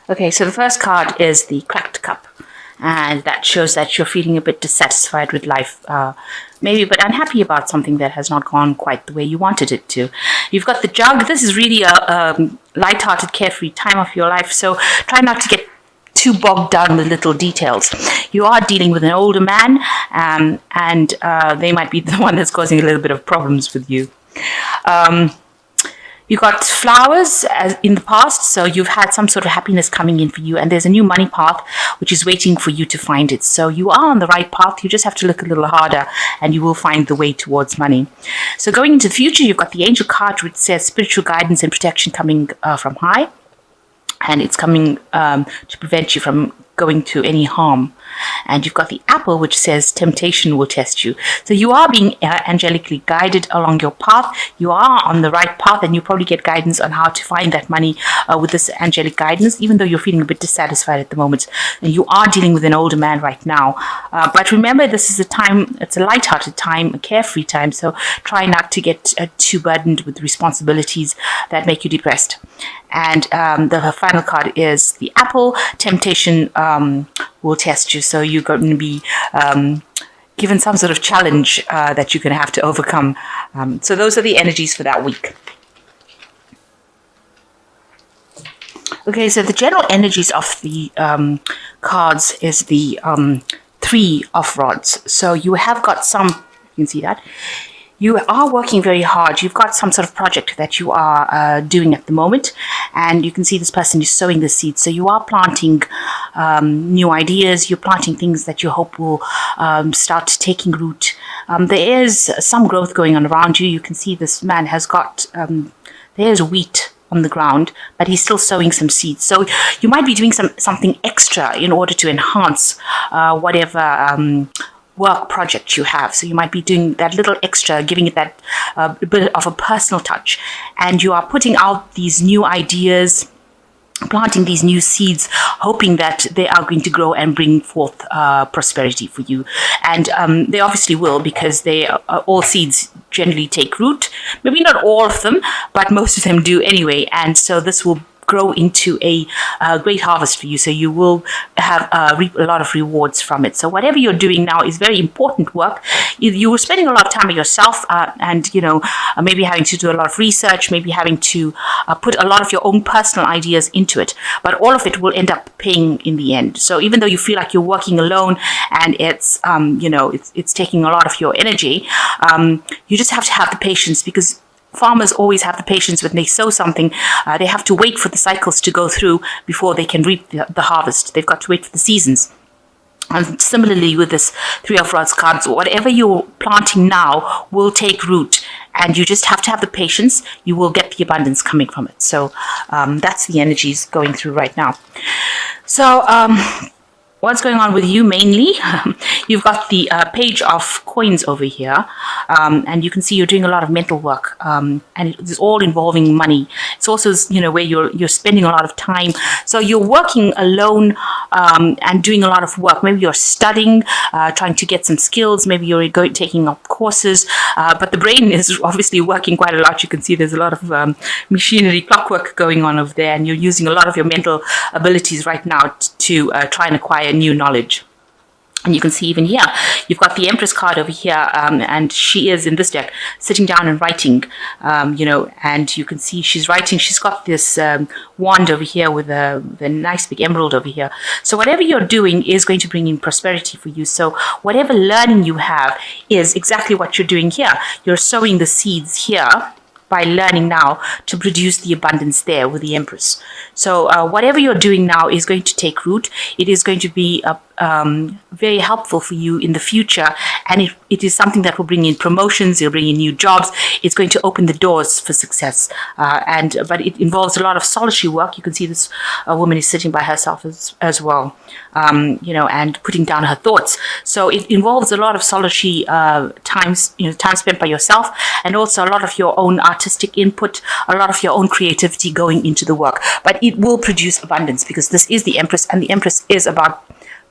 Okay, so the first card is the cracked cup. And that shows that you're feeling a bit dissatisfied with life, maybe a bit unhappy about something that has not gone quite the way you wanted it to. You've got the jug. This is really a light-hearted, carefree time of your life, so try not to get too bogged down with little details. You are dealing with an older man, and they might be the one that's causing a little bit of problems with you. You got flowers as in the past, so you've had some sort of happiness coming in for you, and there's a new money path which is waiting for you to find it. So you are on the right path. You just have to look a little harder, and you will find the way towards money. So going into the future, you've got the angel card, which says spiritual guidance and protection coming from high, and it's coming to prevent you from going to any harm. And you've got the apple, which says temptation will test you. So you are being angelically guided along your path. You are on the right path, and you probably get guidance on how to find that money with this angelic guidance, even though you're feeling a bit dissatisfied at the moment. And you are dealing with an older man right now. But remember, this is a time, it's a light-hearted time, a carefree time. So try not to get too burdened with responsibilities that make you depressed. And the final card is the apple. Temptation will test you. So you're going to be given some sort of challenge that you're going to have to overcome. So those are the energies for that week. Okay, so the general energies of the cards is the Three of Rods. So you have got some, you can see that. You are working very hard. You've got some sort of project that you are doing at the moment, and you can see this person is sowing the seeds. So you are planting new ideas. You're planting things that you hope will start taking root. There is some growth going on around you. You can see this man has got, there's wheat on the ground, but he's still sowing some seeds. So you might be doing something extra in order to enhance whatever work project you have. So you might be doing that little extra, giving it that bit of a personal touch, and you are putting out these new ideas, planting these new seeds, hoping that they are going to grow and bring forth prosperity for you. And they obviously will, because they all seeds generally take root. Maybe not all of them, but most of them do anyway. And so this will grow into a great harvest for you. So you will have reap a lot of rewards from it. So whatever you're doing now is very important work. You were spending a lot of time with yourself, and maybe having to do a lot of research, maybe having to put a lot of your own personal ideas into it. But all of it will end up paying in the end. So even though you feel like you're working alone and it's it's taking a lot of your energy, you just have to have the patience, because farmers always have the patience when they sow something. They have to wait for the cycles to go through before they can reap the harvest. They've got to wait for the seasons. And similarly with this Three of Rods cards, whatever you're planting now will take root, and you just have to have the patience. You will get the abundance coming from it. So that's the energies going through right now. So what's going on with you mainly? You've got the page of coins over here, and you can see you're doing a lot of mental work, and it's all involving money. It's also where you're spending a lot of time. So you're working alone and doing a lot of work. Maybe you're studying, trying to get some skills. Maybe you're taking up courses, but the brain is obviously working quite a lot. You can see there's a lot of machinery, clockwork going on over there, and you're using a lot of your mental abilities right now to try and acquire new knowledge. And you can see even here, you've got the Empress card over here, and she is in this deck sitting down and writing, and you can see she's writing. She's got this wand over here with the nice big emerald over here. So whatever you're doing is going to bring in prosperity for you. So whatever learning you have is exactly what you're doing here. You're sowing the seeds here by learning now to produce the abundance there with the Empress. So whatever you're doing now is going to take root. It is going to be very helpful for you in the future, and it is something that will bring in promotions. It'll bring in new jobs. It's going to open the doors for success, but it involves a lot of solitary work. You can see this woman is sitting by herself as well, and putting down her thoughts. So it involves a lot of solitary time spent by yourself, and also a lot of your own artistic input, a lot of your own creativity going into the work. But it will produce abundance, because this is the Empress, and the Empress is about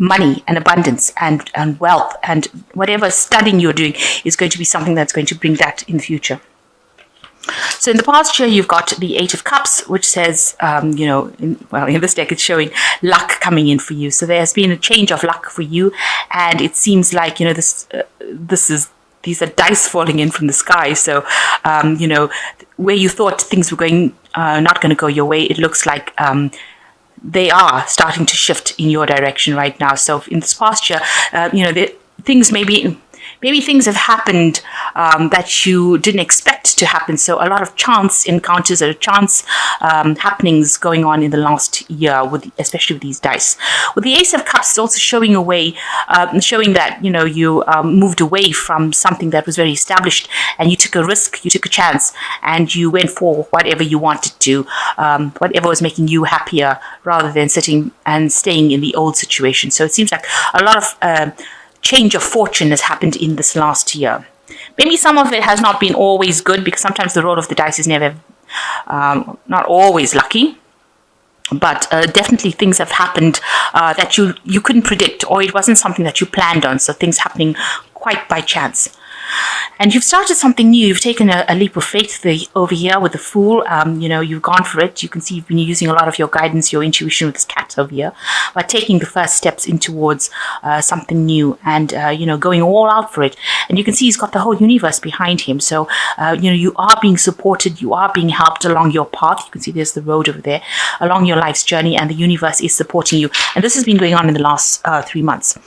money and abundance and wealth, and whatever studying you're doing is going to be something that's going to bring that in the future. So in the past year, you've got the Eight of Cups, which says, in this deck, it's showing luck coming in for you. So there has been a change of luck for you, and it seems like these are dice falling in from the sky. So where you thought things were going not going to go your way, it looks like they are starting to shift in your direction right now. So in this past year, things maybe things have happened that you didn't expect to happen. So a lot of chance encounters or chance happenings going on in the last year, especially with these dice. With the Ace of Cups, it's also showing that you moved away from something that was very established, and you took a risk, you took a chance, and you went for whatever you wanted to, whatever was making you happier, rather than sitting and staying in the old situation. So it seems like a lot of change of fortune has happened in this last year. Maybe some of it has not been always good, because sometimes the roll of the dice is never, not always lucky. But definitely things have happened that you couldn't predict, or it wasn't something that you planned on. So things happening quite by chance. And you've started something new. You've taken a leap of faith over here with the Fool. You've gone for it. You can see you've been using a lot of your guidance, your intuition with this cat over here, by taking the first steps in towards something new, and going all out for it. And you can see he's got the whole universe behind him. So you are being supported. You are being helped along your path. You can see there's the road over there along your life's journey, and the universe is supporting you. And this has been going on in the last 3 months.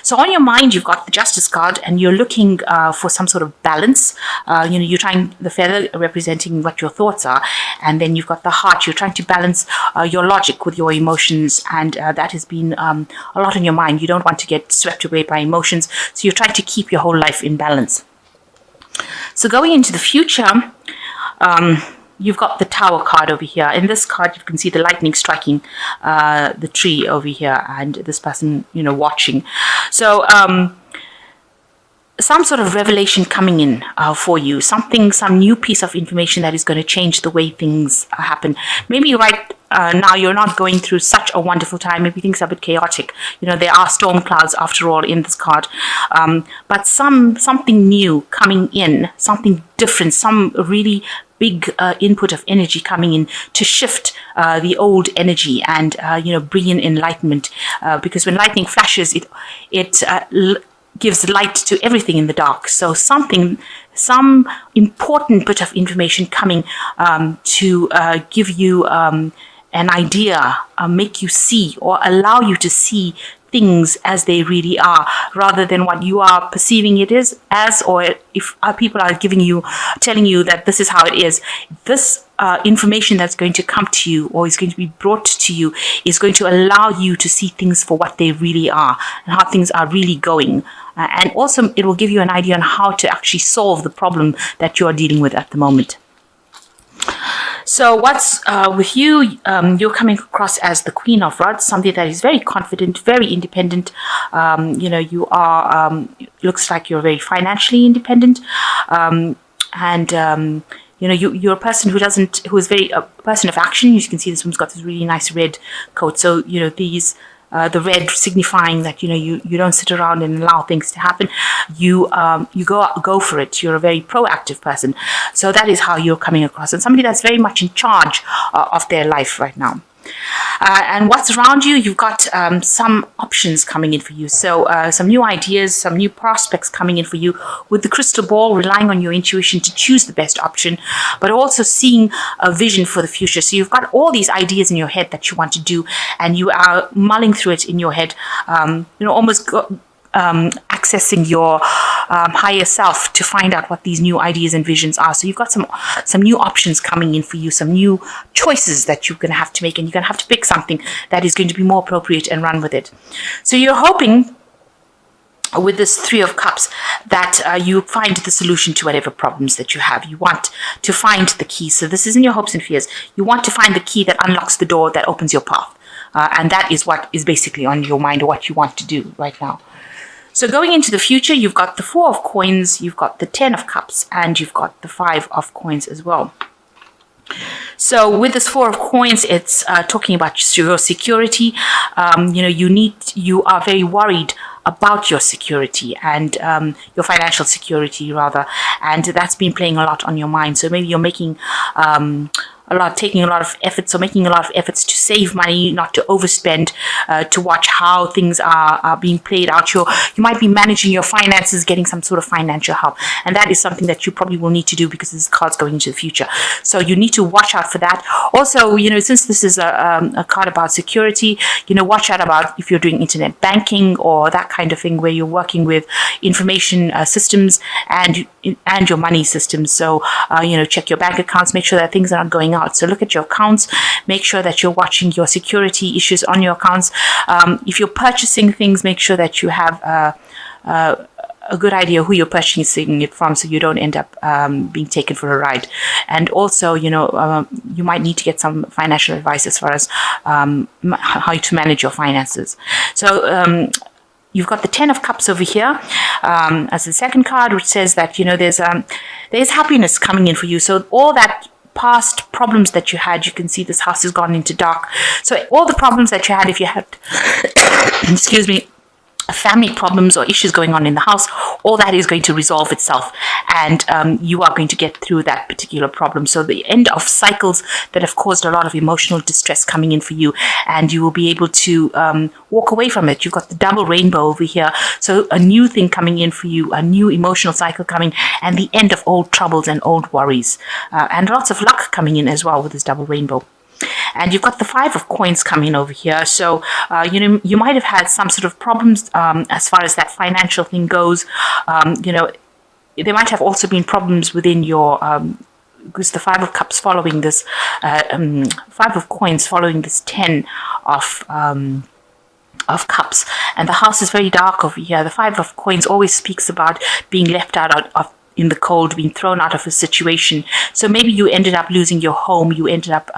So on your mind, you've got the Justice card, and you're looking for some sort of balance. You're trying, the feather representing what your thoughts are, and then you've got the heart. You're trying to balance your logic with your emotions, and that has been a lot on your mind. You don't want to get swept away by emotions, so you're trying to keep your whole life in balance. So going into the future, you've got the Tower card over here. In this card, you can see the lightning striking the tree over here, and this person, watching. So some sort of revelation coming in for you, some new piece of information that is going to change the way things happen. Maybe right now you're not going through such a wonderful time. Maybe things are a bit chaotic. There are storm clouds after all in this card, but something new coming in, something different, some really big input of energy coming in to shift the old energy and bring in enlightenment. Because when lightning flashes, it gives light to everything in the dark. So some important bit of information coming to give you an idea, make you see, or allow you to see things as they really are, rather than what you are perceiving it as, or if people are telling you that this is how it is. This information that's going to come to you, or is going to be brought to you, is going to allow you to see things for what they really are, and how things are really going. And also, it will give you an idea on how to actually solve the problem that you are dealing with at the moment. So what's with you, you're coming across as the Queen of Rods, somebody that is very confident, very independent. You are, looks like you're very financially independent. You're a person who is very a person of action. You can see this one's got this really nice red coat. So, the red signifying that you don't sit around and allow things to happen. You go for it. You're a very proactive person. So that is how you're coming across, and somebody that's very much in charge of their life right now. And what's around you, you've got some options coming in for you. So some new ideas, some new prospects coming in for you with the crystal ball, relying on your intuition to choose the best option, but also seeing a vision for the future. So you've got all these ideas in your head that you want to do, and you are mulling through it in your head, almost accessing your higher self to find out what these new ideas and visions are. So you've got some new options coming in for you, some new choices that you're going to have to make, and you're going to have to pick something that is going to be more appropriate and run with it. So you're hoping with this Three of Cups that you find the solution to whatever problems that you have. You want to find the key. So this isn't your hopes and fears. You want to find the key that unlocks the door that opens your path. And that is what is basically on your mind, or what you want to do right now. So going into the future, you've got the Four of Coins, you've got the Ten of Cups, and you've got the Five of Coins as well. So with this Four of Coins, it's talking about your security. You are very worried about your security and your financial security rather, and that's been playing a lot on your mind. So maybe you're making taking a lot of efforts or making a lot of efforts to save money, not to overspend, to watch how things are being played out. You might be managing your finances, getting some sort of financial help. And that is something that you probably will need to do because this card's going into the future. So you need to watch out for that. Also, since this is a card about security, watch out about if you're doing internet banking or that kind of thing where you're working with information systems and your money systems. So, check your bank accounts, make sure that things are not going out. So look at your accounts, make sure that you're watching your security issues on your accounts. If you're purchasing things, make sure that you have a good idea who you're purchasing it from so you don't end up being taken for a ride. And also, you might need to get some financial advice as far as how to manage your finances. So, you've got the Ten of Cups over here as the second card, which says that, there's happiness coming in for you. So all that past problems that you had, you can see this house has gone into dark. So all the problems that you had, if you had, excuse me, family problems or issues going on in the house, all that is going to resolve itself, and you are going to get through that particular problem. So the end of cycles that have caused a lot of emotional distress coming in for you, and you will be able to walk away from it. You've got the double rainbow over here, so a new thing coming in for you, a new emotional cycle coming, and the end of old troubles and old worries, and lots of luck coming in as well with this double rainbow. And you've got the Five of Coins coming over here. So, you might have had some sort of problems as far as that financial thing goes. There might have also been problems within your, because the Five of Cups following this, Five of Coins following this Ten of Cups. And the house is very dark over here. The Five of Coins always speaks about being left out of in the cold, being thrown out of a situation. So maybe you ended up losing your home, you ended up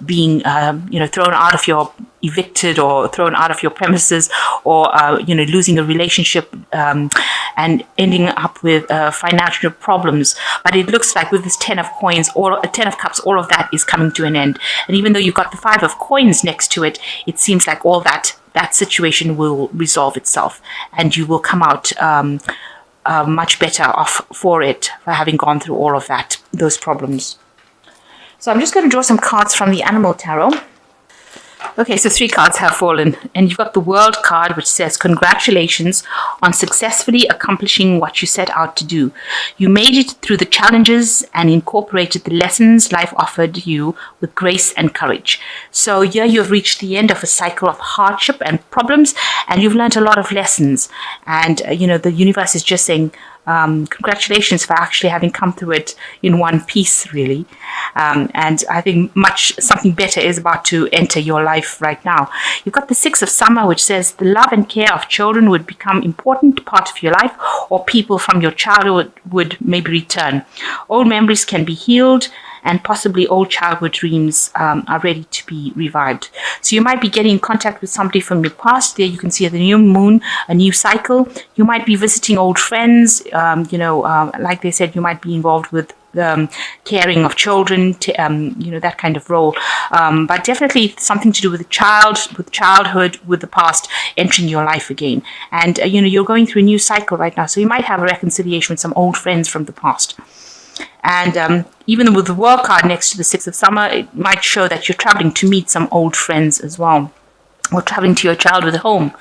being thrown out of your, evicted or thrown out of your premises, or losing a relationship and ending up with financial problems. But it looks like with this Ten of Coins, or Ten of Cups, all of that is coming to an end. And even though you've got the Five of Coins next to it, it seems like all that situation will resolve itself, and you will come out much better off for having gone through all of those problems. So I'm just going to draw some cards from the Animal Tarot. Okay, so 3 cards have fallen, and you've got the World card, which says, congratulations on successfully accomplishing what you set out to do. You made it through the challenges and incorporated the lessons life offered you with grace and courage. So here you've reached the end of a cycle of hardship and problems, and you've learned a lot of lessons. And, the universe is just saying, congratulations for actually having come through it in one piece, really. And I think something better is about to enter your life right now. You've got the Six of Summer, which says the love and care of children would become important part of your life, or people from your childhood would maybe return. Old memories can be healed, and possibly old childhood dreams are ready to be revived. So you might be getting in contact with somebody from your past. There you can see the new moon, a new cycle. You might be visiting old friends. Like they said, you might be involved with caring of children, that kind of role. But definitely something to do with childhood, with the past entering your life again. And, you're going through a new cycle right now. So you might have a reconciliation with some old friends from the past. And even with the World card next to the Six of Summer, it might show that you're traveling to meet some old friends as well, or traveling to your childhood home,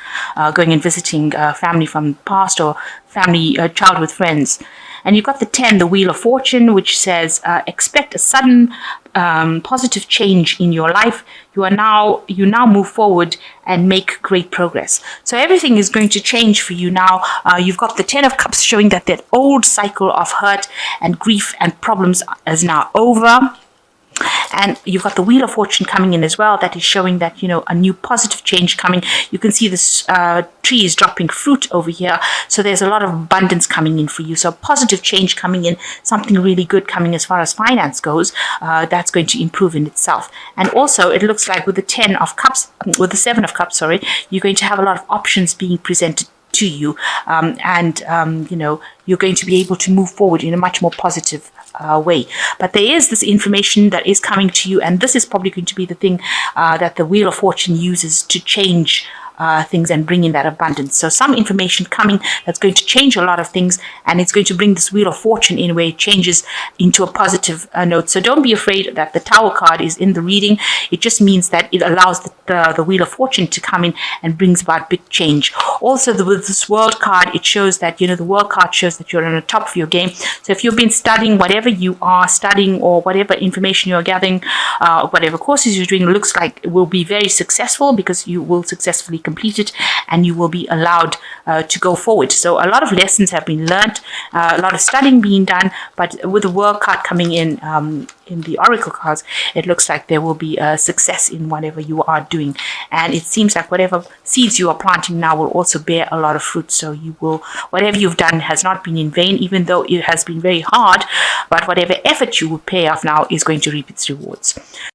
going and visiting family from the past, or childhood friends. And you've got the 10, the Wheel of Fortune, which says, expect a sudden positive change in your life. You now move forward and make great progress. So everything is going to change for you now. You've got the 10 of Cups showing that old cycle of hurt and grief and problems is now over. And you've got the Wheel of Fortune coming in as well. That is showing that, a new positive change coming. You can see this tree is dropping fruit over here. So there's a lot of abundance coming in for you. So positive change coming in, something really good coming as far as finance goes. That's going to improve in itself. And also it looks like with the 10 of Cups, with the 7 of Cups, you're going to have a lot of options being presented to you. You're going to be able to move forward in a much more positive way. But there is this information that is coming to you, and this is probably going to be the thing that the Wheel of Fortune uses to change things and bring in that abundance. So some information coming that's going to change a lot of things, and it's going to bring this Wheel of Fortune in where it changes into a positive note. So don't be afraid that the Tower card is in the reading. It just means that it allows the Wheel of Fortune to come in and brings about big change. Also, with this World card, it shows that, the World card shows that you're on the top of your game. So if you've been studying, whatever you are studying or whatever information you're gathering, whatever courses you're doing, looks like it will be very successful, because you will successfully complete it and you will be allowed to go forward. So a lot of lessons have been learned, a lot of studying being done, but with the World card coming in the Oracle cards, it looks like there will be a success in whatever you are doing. And it seems like whatever seeds you are planting now will also bear a lot of fruit. So whatever you've done has not been in vain, even though it has been very hard, but whatever effort you will pay off now is going to reap its rewards.